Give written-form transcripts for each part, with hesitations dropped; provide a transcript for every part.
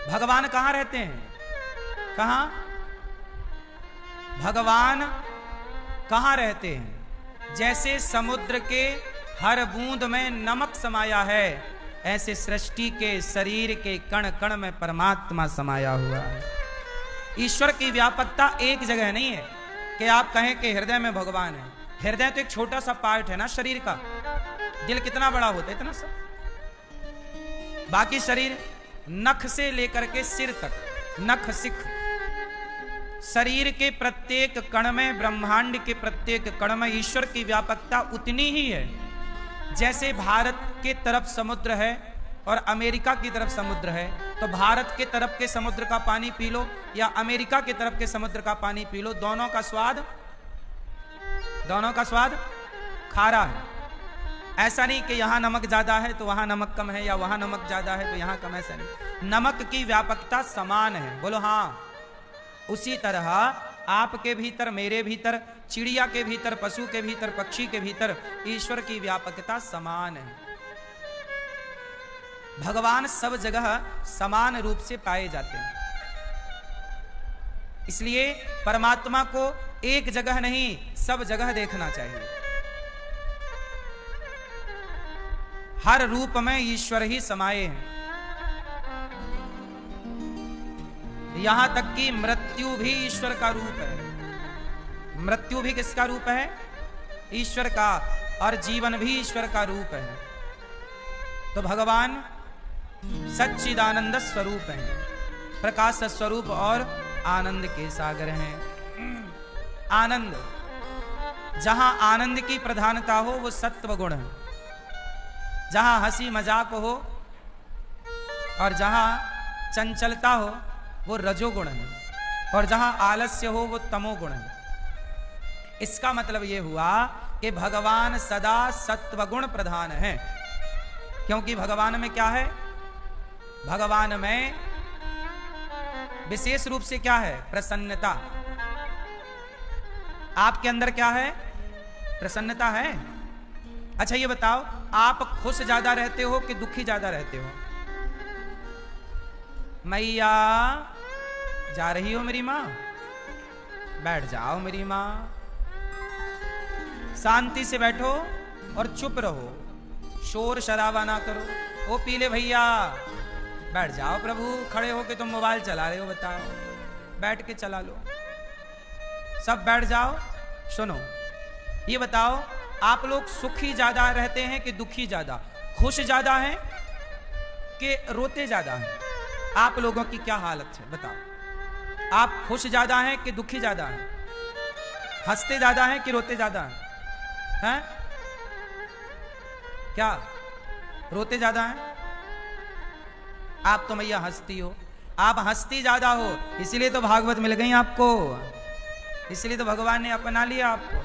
भगवान कहां रहते हैं? कहां? भगवान कहां रहते हैं? जैसे समुद्र के हर बूंद में नमक समाया है, ऐसे सृष्टि के शरीर के कण कण में परमात्मा समाया हुआ है। ईश्वर की व्यापकता एक जगह नहीं है कि आप कहें कि हृदय में भगवान है। हृदय तो एक छोटा सा पार्ट है ना शरीर का। दिल कितना बड़ा होता है? इतना सा। बाकी शरीर नख से लेकर के सिर तक, नख सिख, शरीर के प्रत्येक कण में, ब्रह्मांड के प्रत्येक कण में ईश्वर की व्यापकता उतनी ही है। जैसे भारत के तरफ समुद्र है और अमेरिका की तरफ समुद्र है, तो भारत के तरफ के समुद्र का पानी पी लो या अमेरिका के तरफ के समुद्र का पानी पी लो, दोनों का स्वाद खारा है। ऐसा नहीं कि यहां नमक ज्यादा है तो वहां नमक कम है, या वहां नमक ज्यादा है तो यहां कम, ऐसा नहीं। नमक की व्यापकता समान है। बोलो हाँ। उसी तरह आपके भीतर, मेरे भीतर, चिड़िया के भीतर, पशु के भीतर, पक्षी के भीतर ईश्वर की व्यापकता समान है। भगवान सब जगह समान रूप से पाए जाते हैं। इसलिए परमात्मा को एक जगह नहीं, सब जगह देखना चाहिए। हर रूप में ईश्वर ही समाये हैं। यहां तक कि मृत्यु भी ईश्वर का रूप है। मृत्यु भी किसका रूप है? ईश्वर का। और जीवन भी ईश्वर का रूप है। तो भगवान सच्चिदानंद स्वरूप हैं, प्रकाश स्वरूप और आनंद के सागर हैं। आनंद, जहां आनंद की प्रधानता हो वो सत्व गुण है। जहां हंसी मजाक हो और जहां चंचलता हो वो रजोगुण है, और जहां आलस्य हो वो तमोगुण है। इसका मतलब यह हुआ कि भगवान सदा सत्वगुण प्रधान है। क्योंकि भगवान में क्या है? भगवान में विशेष रूप से क्या है? प्रसन्नता। आपके अंदर क्या है? प्रसन्नता है। अच्छा ये बताओ, आप खुश ज्यादा रहते हो कि दुखी ज्यादा रहते हो? मैया जा रही हो मेरी मां? बैठ जाओ मेरी मां, शांति से बैठो और चुप रहो, शोर शराबा ना करो। ओ पीले भैया बैठ जाओ प्रभु, खड़े हो के तुम मोबाइल चला रहे हो, बताओ, बैठ के चला लो। सब बैठ जाओ। सुनो, ये बताओ, आप लोग सुखी ज्यादा रहते हैं कि दुखी ज्यादा? खुश ज्यादा हैं कि रोते ज्यादा हैं? आप लोगों की क्या हालत है बताओ? आप खुश ज्यादा हैं कि दुखी ज्यादा हैं? हंसते ज्यादा हैं कि रोते ज्यादा हैं? क्या रोते ज्यादा हैं? आप तो मैया हंसती हो, आप हंसती ज्यादा हो, इसलिए तो भागवत मिल गई आपको, इसलिए तो भगवान ने अपना लिया आपको।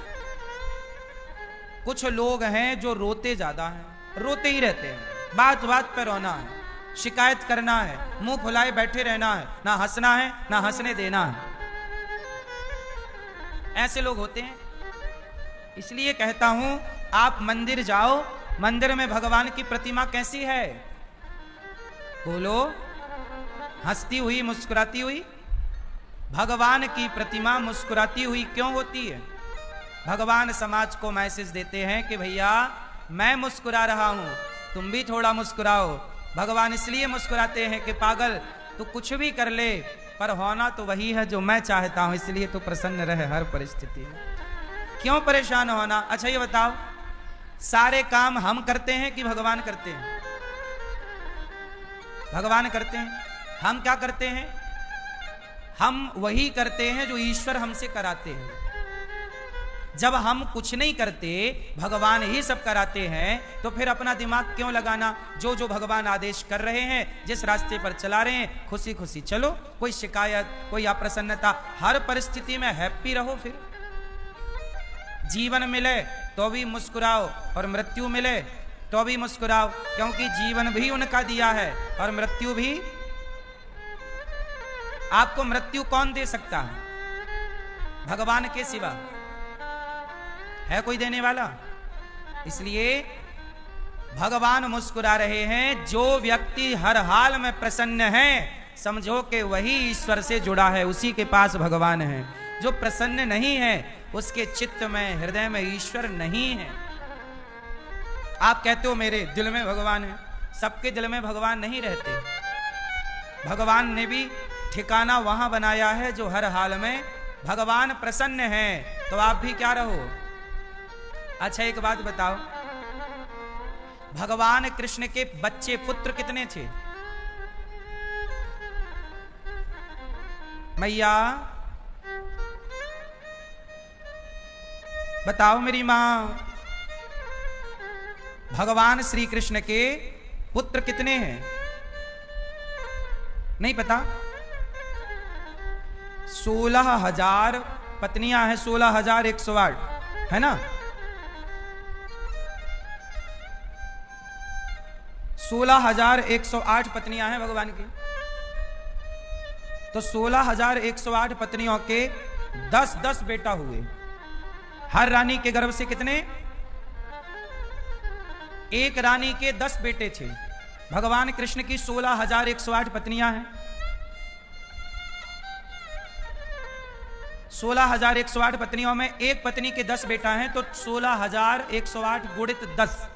कुछ लोग हैं जो रोते ज्यादा हैं, रोते ही रहते हैं, बात बात पर रोना है, शिकायत करना है, मुंह फुलाए बैठे रहना है, ना हंसना है ना हंसने देना है। ऐसे लोग होते हैं। इसलिए कहता हूं, आप मंदिर जाओ, मंदिर में भगवान की प्रतिमा कैसी है? बोलो, हंसती हुई, मुस्कुराती हुई। भगवान की प्रतिमा मुस्कुराती हुई क्यों होती है? भगवान समाज को मैसेज देते हैं कि भैया मैं मुस्कुरा रहा हूं, तुम भी थोड़ा मुस्कुराओ। भगवान इसलिए मुस्कुराते हैं कि पागल तू कुछ भी कर ले, पर होना तो वही है जो मैं चाहता हूं, इसलिए तो प्रसन्न रहे हर परिस्थिति में। क्यों परेशान होना? अच्छा ये बताओ, सारे काम हम करते हैं कि भगवान करते हैं? भगवान करते हैं। हम क्या करते हैं? हम वही करते हैं जो ईश्वर हमसे कराते हैं। जब हम कुछ नहीं करते, भगवान ही सब कराते हैं, तो फिर अपना दिमाग क्यों लगाना? जो जो भगवान आदेश कर रहे हैं, जिस रास्ते पर चला रहे हैं, खुशी खुशी चलो। कोई शिकायत, कोई अप्रसन्नता, हर परिस्थिति में हैप्पी रहो। फिर जीवन मिले तो भी मुस्कुराओ और मृत्यु मिले तो भी मुस्कुराओ, क्योंकि जीवन भी उनका दिया है और मृत्यु भी। आपको मृत्यु कौन दे सकता है? भगवान के सिवा है कोई देने वाला? इसलिए भगवान मुस्कुरा रहे हैं। जो व्यक्ति हर हाल में प्रसन्न है, समझो कि वही ईश्वर से जुड़ा है, उसी के पास भगवान है। जो प्रसन्न नहीं है उसके चित्त में, हृदय में ईश्वर नहीं है। आप कहते हो मेरे दिल में भगवान है, सबके दिल में भगवान नहीं रहते। भगवान ने भी ठिकाना वहां बनाया है जो हर हाल में भगवान प्रसन्न है, तो आप भी क्या रहो। अच्छा एक बात बताओ, भगवान कृष्ण के बच्चे पुत्र कितने थे? मैया बताओ मेरी मां, भगवान श्री कृष्ण के पुत्र कितने हैं? नहीं पता? 16,000 पत्नियां हैं, 16,108 है ना? 16,108 पत्नियां हैं भगवान की। तो 16,108 पत्नियों के 10-10 बेटा हुए। हर रानी के गर्भ से कितने? एक रानी के 10 बेटे थे। भगवान कृष्ण की 16,108 पत्नियां हैं। 16,108 पत्नियों में एक पत्नी के 10 बेटा हैं, तो 16,108 गुणित 10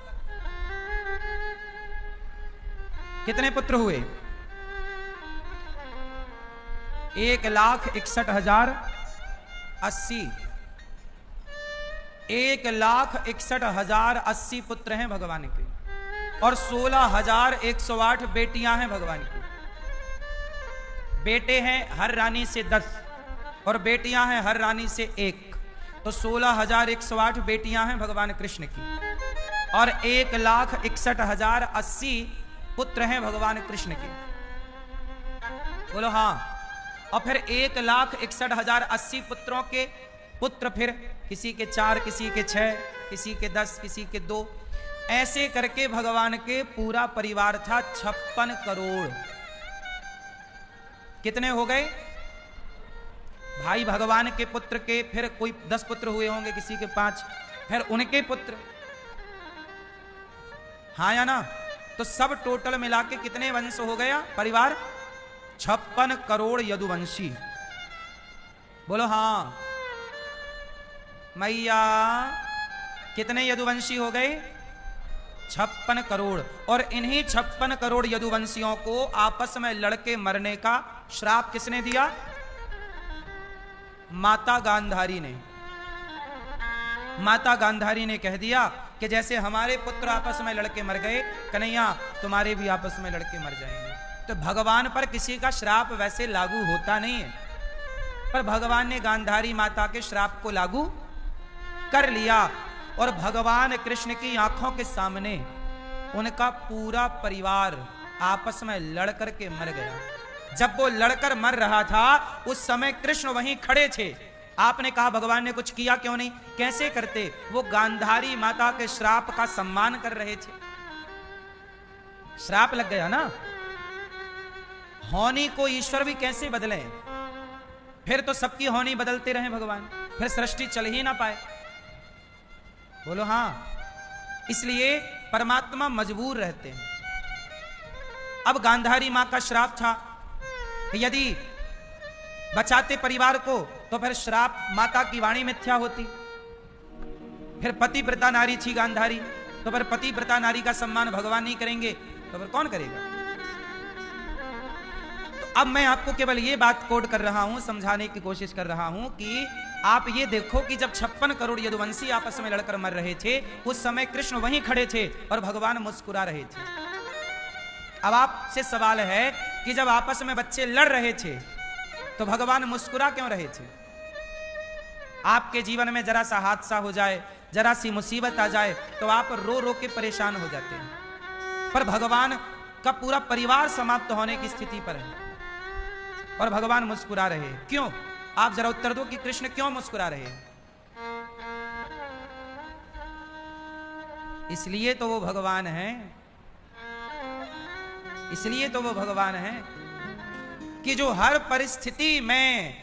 कितने पुत्र हुए? 1,61,080। 1,61,080 पुत्र हैं भगवान के, और 16,108 बेटियां हैं भगवान की। बेटे हैं हर रानी से 10 और बेटियां हैं हर रानी से 1, तो 16,108 बेटियां हैं भगवान कृष्ण की, और 1,61,080 पुत्र हैं भगवान कृष्ण के। बोलो हाँ। और फिर 1,61,080 पुत्रों के पुत्र, फिर किसी के 4, किसी के 6, किसी के 10, किसी के 2, ऐसे करके भगवान के पूरा परिवार था 56 करोड़। कितने हो गए भाई भगवान के पुत्र के? फिर कोई 10 पुत्र हुए होंगे, किसी के 5, फिर उनके पुत्र, हाँ या ना? तो सब टोटल मिला के कितने वंश हो गया परिवार? 56 करोड़ यदुवंशी। बोलो हाँ। मैया कितने यदुवंशी हो गए? 56 करोड़। और इन्हीं 56 करोड़ यदुवंशियों को आपस में लड़के मरने का श्राप किसने दिया? माता गांधारी ने। माता गांधारी ने कह दिया कि जैसे हमारे पुत्र आपस में लड़के मर गए, कन्हैया तुम्हारे भी आपस में लड़के मर जाएंगे। तो भगवान पर किसी का श्राप वैसे लागू होता नहीं है, पर भगवान ने गांधारी माता के श्राप को लागू कर लिया, और भगवान कृष्ण की आंखों के सामने उनका पूरा परिवार आपस में लड़कर के मर गया। जब वो लड़कर मर रहा था उस समय कृष्ण वहीं खड़े थे। आपने कहा भगवान ने कुछ किया क्यों नहीं? कैसे करते? वो गांधारी माता के श्राप का सम्मान कर रहे थे। श्राप लग गया ना। होनी को ईश्वर भी कैसे बदले? फिर तो सबकी होनी बदलते रहे भगवान, फिर सृष्टि चल ही ना पाए। बोलो हाँ। इसलिए परमात्मा मजबूर रहते हैं। अब गांधारी मां का श्राप था, यदि बचाते परिवार को तो फिर श्राप माता की वाणी मिथ्या होती। फिर पतिव्रता नारी थी गांधारी, तो फिर पतिव्रता नारी का सम्मान भगवान नहीं करेंगे तो फिर कौन करेगा? तो अब मैं आपको केवल ये बात कोड कर रहा हूं, समझाने की कोशिश कर रहा हूं कि आप ये देखो कि जब 56 करोड़ यदुवंशी आपस में लड़कर मर रहे थे, उस समय कृष्ण वहीं खड़े थे और भगवान मुस्कुरा रहे थे। अब आपसे सवाल है कि जब आपस में बच्चे लड़ रहे थे तो भगवान मुस्कुरा क्यों रहे थे? आपके जीवन में जरा सा हादसा हो जाए, जरा सी मुसीबत आ जाए तो आप रो रो के परेशान हो जाते हैं, पर भगवान का पूरा परिवार समाप्त होने की स्थिति पर है और भगवान मुस्कुरा रहे। क्यों? आप जरा उत्तर दो कि कृष्ण क्यों मुस्कुरा रहे? इसलिए तो वो भगवान हैं, इसलिए तो वो भगवान हैं कि जो हर परिस्थिति में,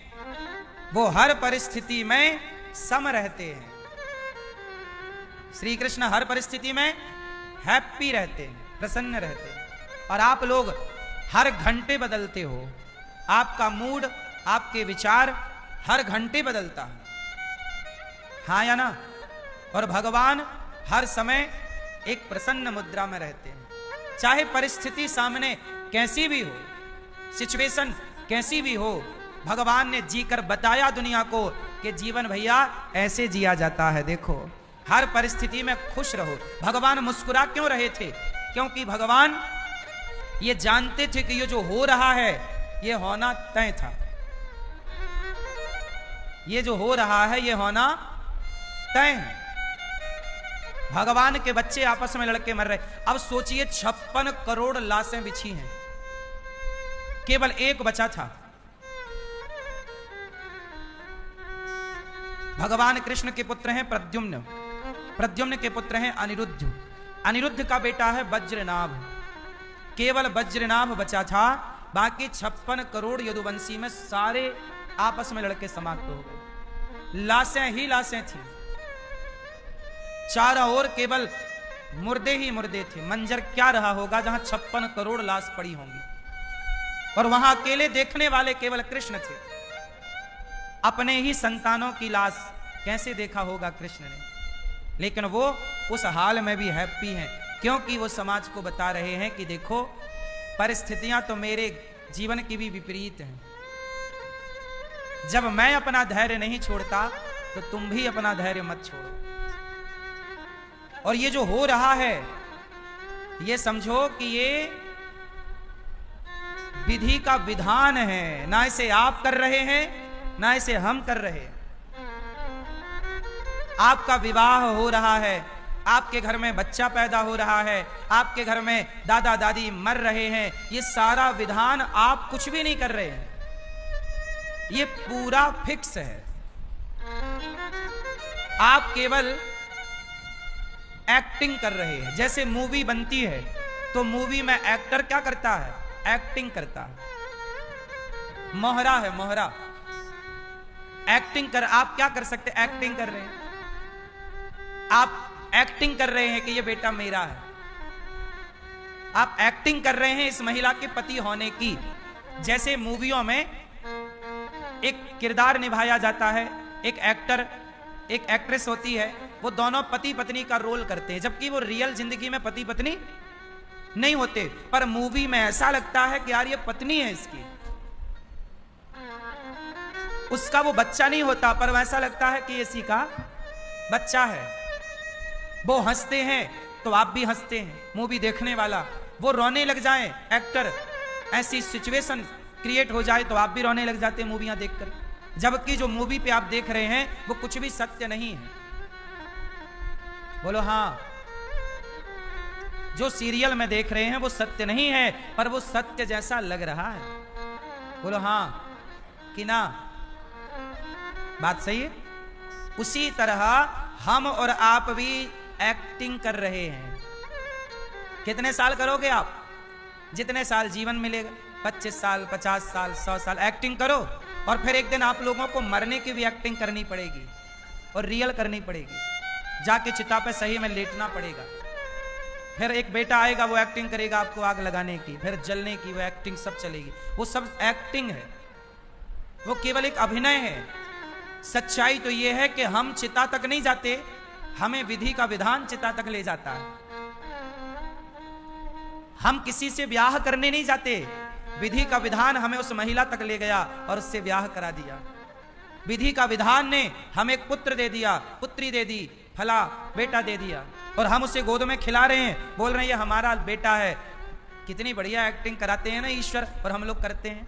वो हर परिस्थिति में सम रहते हैं। श्री कृष्ण हर परिस्थिति में हैप्पी रहते हैं, प्रसन्न रहते हैं। और आप लोग हर घंटे बदलते हो, आपका मूड, आपके विचार हर घंटे बदलता है, हाँ या ना? और भगवान हर समय एक प्रसन्न मुद्रा में रहते हैं, चाहे परिस्थिति सामने कैसी भी हो, सिचुएशन कैसी भी हो। भगवान ने जीकर बताया दुनिया को कि जीवन भैया ऐसे जिया जाता है, देखो हर परिस्थिति में खुश रहो। भगवान मुस्कुरा क्यों रहे थे? क्योंकि भगवान ये जानते थे कि ये जो हो रहा है ये होना तय था, ये जो हो रहा है ये होना तय है। भगवान के बच्चे आपस में लड़के मर रहे। अब सोचिए 56 करोड़ लाशें बिछी हैं, केवल एक बचा था। भगवान कृष्ण के पुत्र हैं प्रद्युम्न, प्रद्युम्न के पुत्र हैं अनिरुद्ध, अनिरुद्ध का बेटा है वज्रनाभ। केवल वज्रनाभ बचा था, बाकी 56 करोड़ यदुवंशी में सारे आपस में लड़के समाप्त हो गए, लाशें ही लाशें थी, चारों ओर केवल मुर्दे ही मुर्दे थे। मंजर क्या रहा होगा जहां 56 करोड़ लाश पड़ी होंगी, और वहां अकेले देखने वाले केवल कृष्ण थे। अपने ही संतानों की लाश कैसे देखा होगा कृष्ण ने, लेकिन वो उस हाल में भी हैप्पी हैं, क्योंकि वो समाज को बता रहे हैं कि देखो परिस्थितियां तो मेरे जीवन की भी विपरीत हैं। जब मैं अपना धैर्य नहीं छोड़ता तो तुम भी अपना धैर्य मत छोड़ो। और ये जो हो रहा है ये समझो कि ये विधि का विधान है, ना इसे आप कर रहे हैं ना इसे हम कर रहे हैं। आपका विवाह हो रहा है, आपके घर में बच्चा पैदा हो रहा है, आपके घर में दादा दादी मर रहे हैं, ये सारा विधान आप कुछ भी नहीं कर रहे हैं, ये पूरा फिक्स है। आप केवल एक्टिंग कर रहे हैं। जैसे मूवी बनती है तो मूवी में एक्टर क्या करता है? एक्टिंग करता है, मोहरा है मोहरा, एक्टिंग कर। आप क्या कर सकते? एक्टिंग कर रहे हैं, आप एक्टिंग कर रहे हैं कि ये बेटा मेरा है, आप एक्टिंग कर रहे हैं इस महिला के पति होने की। जैसे मूवियों में एक किरदार निभाया जाता है, एक एक्टर एक एक्ट्रेस होती है, वो दोनों पति पत्नी का रोल करते हैं, जबकि वो रियल जिंदगी में पति पत्नी नहीं होते, पर मूवी में ऐसा लगता है कि यार ये पत्नी है इसकी, उसका वो बच्चा नहीं होता पर वैसा लगता है कि इसी का बच्चा है। वो हंसते हैं तो आप भी हंसते हैं, मूवी देखने वाला। वो रोने लग जाए एक्टर, ऐसी सिचुएशन क्रिएट हो जाए तो आप भी रोने लग जाते हैं मूवियां देखकर, जबकि जो मूवी पे आप देख रहे हैं वो कुछ भी सत्य नहीं है। बोलो हाँ। जो सीरियल में देख रहे हैं वो सत्य नहीं है, पर वो सत्य जैसा लग रहा है। बोलो हाँ कि ना? बात सही है। उसी तरह हम और आप भी एक्टिंग कर रहे हैं। कितने साल करोगे आप? जितने साल जीवन मिलेगा, 25 साल 50 साल 100 साल एक्टिंग करो, और फिर एक दिन आप लोगों को मरने की भी एक्टिंग करनी पड़ेगी और रियल करनी पड़ेगी, जाके चिता पे सही में लेटना पड़ेगा। फिर एक बेटा आएगा, वो एक्टिंग करेगा आपको आग लगाने की, फिर जलने की, वो एक्टिंग सब चलेगी। वो सब एक्टिंग है, वो केवल एक अभिनय है। सच्चाई तो ये है कि हम चिता तक नहीं जाते, हमें विधि का विधान चिता तक ले जाता है। हम किसी से ब्याह करने नहीं जाते, विधि का विधान हमें उस महिला तक ले गया और उससे ब्याह करा दिया। विधि का विधान ने हमें एक पुत्र दे दिया, पुत्री दे दी, फला बेटा दे दिया, और हम उसे गोद में खिला रहे हैं, बोल रहे हैं ये हमारा बेटा है। कितनी बढ़िया एक्टिंग कराते हैं ना ईश्वर, और हम लोग करते हैं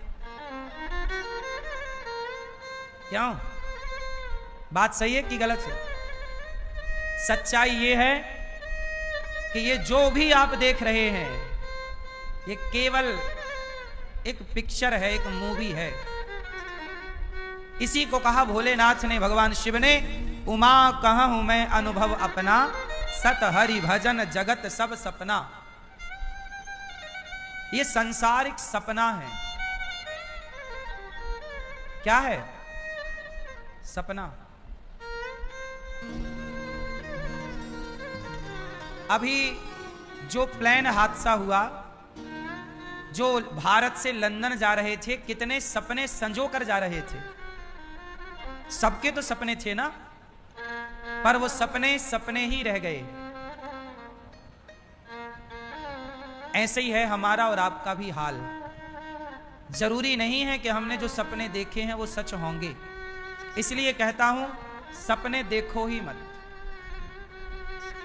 क्यों? बात सही है कि गलत है? सच्चाई ये है कि ये जो भी आप देख रहे हैं ये केवल एक पिक्चर है, एक मूवी है। इसी को कहा भोलेनाथ ने, भगवान शिव ने, उमा कहूं मैं अनुभव अपना, सत हरि भजन जगत सब सपना। ये सांसारिक सपना है। क्या है? सपना। अभी जो प्लेन हादसा हुआ जो भारत से लंदन जा रहे थे, कितने सपने संजो कर जा रहे थे। सबके तो सपने थे ना, पर वो सपने सपने ही रह गए। ऐसे ही है हमारा और आपका भी हाल। जरूरी नहीं है कि हमने जो सपने देखे हैं वो सच होंगे। इसलिए कहता हूं, सपने देखो ही मत।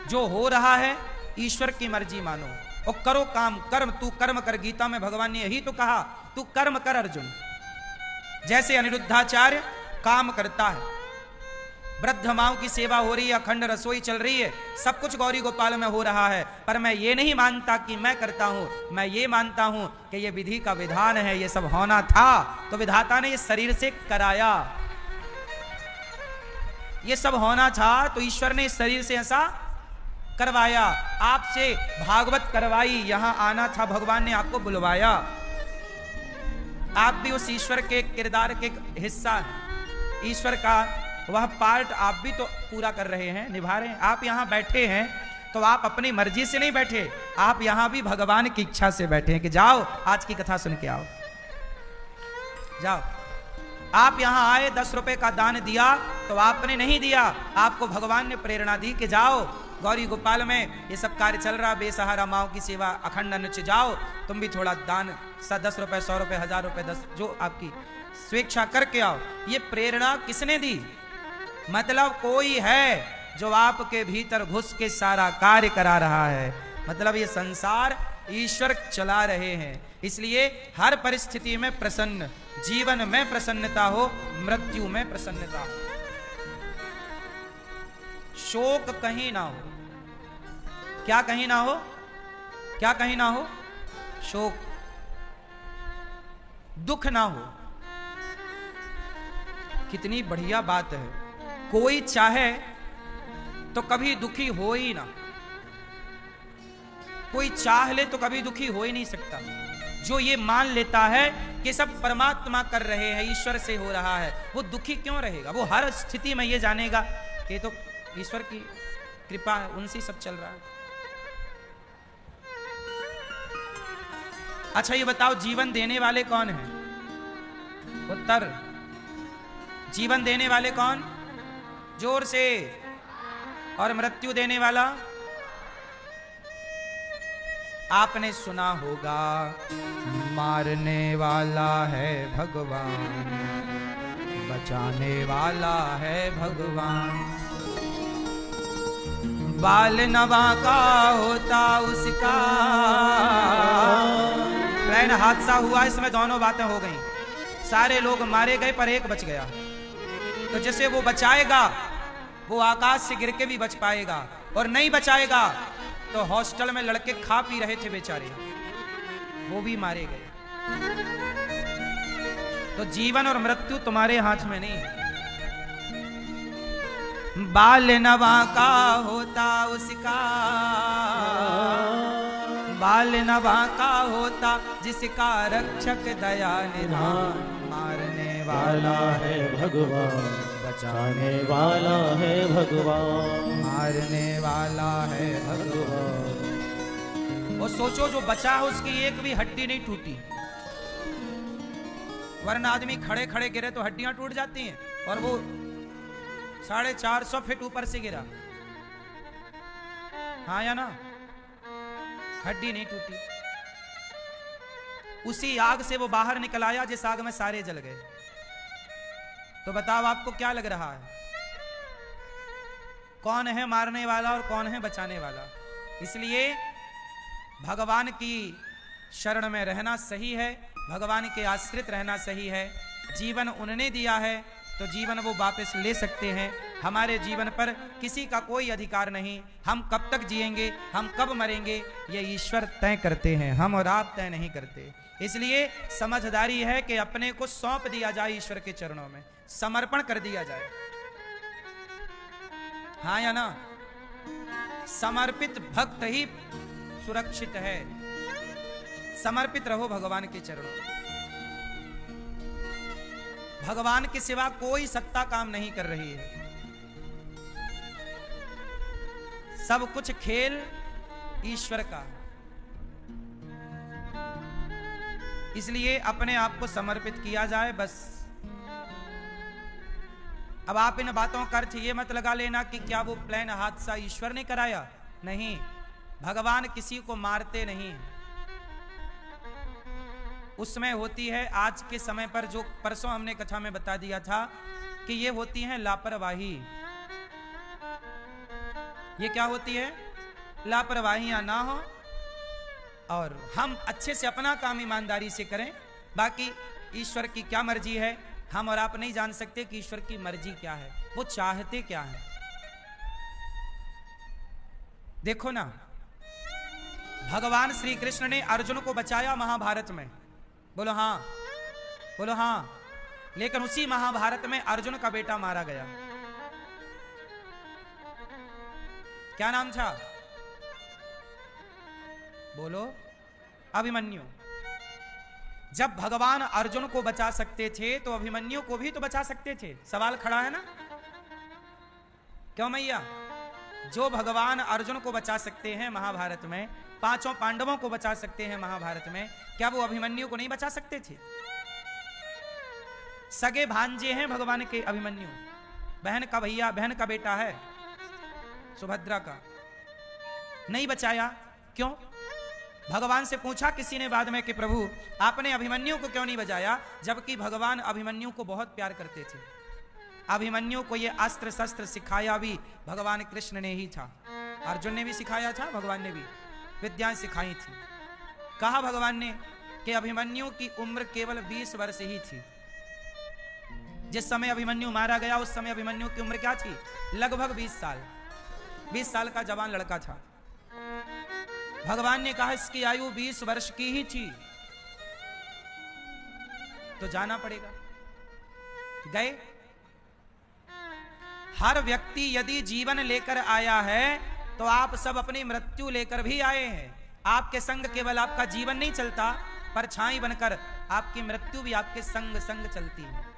जो हो रहा है ईश्वर की मर्जी मानो और करो काम। कर्म, तू कर्म कर। गीता में भगवान ने यही तो कहा, तू कर्म कर अर्जुन। जैसे अनिरुद्धाचार्य काम करता है, वृद्ध माओं की सेवा हो रही है, अखंड रसोई चल रही है, सब कुछ गौरी गोपाल में हो रहा है, पर मैं ये नहीं मानता कि मैं करता हूं। मैं ये मानता हूं कि ये विधि का विधान है, ये सब होना था तो विधाता ने ये शरीर से कराया। ये सब होना था तो ईश्वर ने इस शरीर से ऐसा करवाया। आपसे भागवत करवाई, यहां आना था, भगवान ने आपको बुलवाया। आप भी उस ईश्वर के किरदार के हिस्सा हैं। ईश्वर का वह पार्ट आप भी तो पूरा कर रहे हैं, निभा रहे हैं। आप यहां बैठे हैं तो आप अपनी मर्जी से नहीं बैठे, आप यहां भी भगवान की इच्छा से बैठे हैं कि जाओ आज की कथा सुन के आओ, जाओ। आप यहां आए, 10 रुपए का दान दिया तो आपने नहीं दिया, आपको भगवान ने प्रेरणा दी कि जाओ गौरी गोपाल में ये सब कार्य चल रहा, बेसहारा माओ की सेवा, अखंड अनुच, जाओ तुम भी थोड़ा दान, 10 रुपए, 100 रुपए, 1000 रुपए, 10 जो आपकी स्वेच्छा करके आओ। ये प्रेरणा किसने दी? मतलब कोई है जो आपके भीतर घुस के सारा कार्य करा रहा है। मतलब ये संसार ईश्वर चला रहे हैं। इसलिए हर परिस्थिति में प्रसन्न, जीवन में प्रसन्नता हो, मृत्यु में प्रसन्नता हो, शोक कहीं ना हो। क्या कहीं ना हो? क्या कहीं ना हो? शोक, दुख ना हो। कितनी बढ़िया बात है। कोई चाहे तो कभी दुखी हो ही ना, कोई चाह ले तो कभी दुखी हो ही नहीं सकता। जो ये मान लेता है कि सब परमात्मा कर रहे हैं, ईश्वर से हो रहा है, वो दुखी क्यों रहेगा? वो हर स्थिति में ये जानेगा कि तो ईश्वर की कृपा है, उनसे सब चल रहा है। अच्छा ये बताओ, जीवन देने वाले कौन हैं? उत्तर, जीवन देने वाले कौन? जोर से। और मृत्यु देने वाला? आपने सुना होगा, मारने वाला है भगवान, बचाने वाला है भगवान। बाल नवा का होता उसका। ट्रेन हादसा हुआ, इसमें दोनों बातें हो गई। सारे लोग मारे गए पर एक बच गया। तो जैसे वो बचाएगा वो आकाश से गिर के भी बच पाएगा, और नहीं बचाएगा तो हॉस्टल में लड़के खा पी रहे थे बेचारे, वो भी मारे गए। तो जीवन और मृत्यु तुम्हारे हाथ में नहीं है। बाल नवा का होता उसका, बाल नवा का होता जिसका रक्षक दया निधान। मारने वाला है भगवान, बचाने वाला है भगवान, मारने वाला है भगवान। और सोचो जो बचा है उसकी एक भी हड्डी नहीं टूटी, वरना आदमी खड़े खड़े गिरे तो हड्डियां टूट जाती हैं, और वो 450 फीट ऊपर से गिरा। हाँ या ना? हड्डी नहीं टूटी। उसी आग से वो बाहर निकल आया जिस आग में सारे जल गए। तो बताओ आपको क्या लग रहा है? कौन है मारने वाला और कौन है बचाने वाला? इसलिए भगवान की शरण में रहना सही है, भगवान के आश्रित रहना सही है। जीवन उन्होंने दिया है तो जीवन वो वापस ले सकते हैं। हमारे जीवन पर किसी का कोई अधिकार नहीं। हम कब तक जिएंगे, हम कब मरेंगे, ये ईश्वर तय करते हैं, हम और आप तय नहीं करते। इसलिए समझदारी है कि अपने को सौंप दिया जाए ईश्वर के चरणों में, समर्पण कर दिया जाए। हाँ या ना? समर्पित भक्त ही सुरक्षित है। समर्पित रहो भगवान के चरणों में। भगवान के सिवा कोई सत्ता काम नहीं कर रही है। सब कुछ खेल ईश्वर का। इसलिए अपने आप को समर्पित किया जाए बस। अब आप इन बातों का अर्थ ये मत लगा लेना कि क्या वो प्लेन हादसा ईश्वर ने कराया, नहीं। भगवान किसी को मारते नहीं। उसमें होती है आज के समय पर, जो परसों हमने कथा में बता दिया था कि ये होती है लापरवाही। ये क्या होती है? लापरवाहियां ना हो और हम अच्छे से अपना काम ईमानदारी से करें। बाकी ईश्वर की क्या मर्जी है, हम और आप नहीं जान सकते कि ईश्वर की मर्जी क्या है, वो चाहते क्या है। देखो ना, भगवान श्री कृष्ण ने अर्जुन को बचाया महाभारत में, बोलो हाँ, बोलो हाँ। लेकिन उसी महाभारत में अर्जुन का बेटा मारा गया। क्या नाम था? बोलो, अभिमन्यु। जब भगवान अर्जुन को बचा सकते थे तो अभिमन्यु को भी तो बचा सकते थे। सवाल खड़ा है ना, क्यों मैया? जो भगवान अर्जुन को बचा सकते हैं महाभारत में, पांचों पांडवों को बचा सकते हैं महाभारत में, क्या वो अभिमन्यु को नहीं बचा सकते थे? सगे भांजे हैं भगवान के अभिमन्यु, बहन का भैया, बहन का बेटा है सुभद्रा का। नहीं बचाया, क्यों? भगवान से पूछा किसी ने बाद में कि प्रभु आपने अभिमन्यु को क्यों नहीं बचाया, जबकि भगवान अभिमन्यु को बहुत प्यार करते थे। अभिमन्यु को ये अस्त्र शस्त्र सिखाया भी भगवान कृष्ण ने ही था। अर्जुन ने भी सिखाया था, भगवान ने भी विद्याएं सिखाई थी। कहा भगवान ने कि अभिमन्यु की उम्र केवल 20 वर्ष ही थी। जिस समय अभिमन्यु मारा गया उस समय अभिमन्यु की उम्र क्या थी? लगभग 20 साल। 20 साल का जवान लड़का था। भगवान ने कहा इसकी आयु 20 वर्ष की ही थी, तो जाना पड़ेगा। गए। हर व्यक्ति यदि जीवन लेकर आया है तो आप सब अपनी मृत्यु लेकर भी आए हैं। आपके संग केवल आपका जीवन नहीं चलता, परछाई बनकर आपकी मृत्यु भी आपके संग संग चलती है।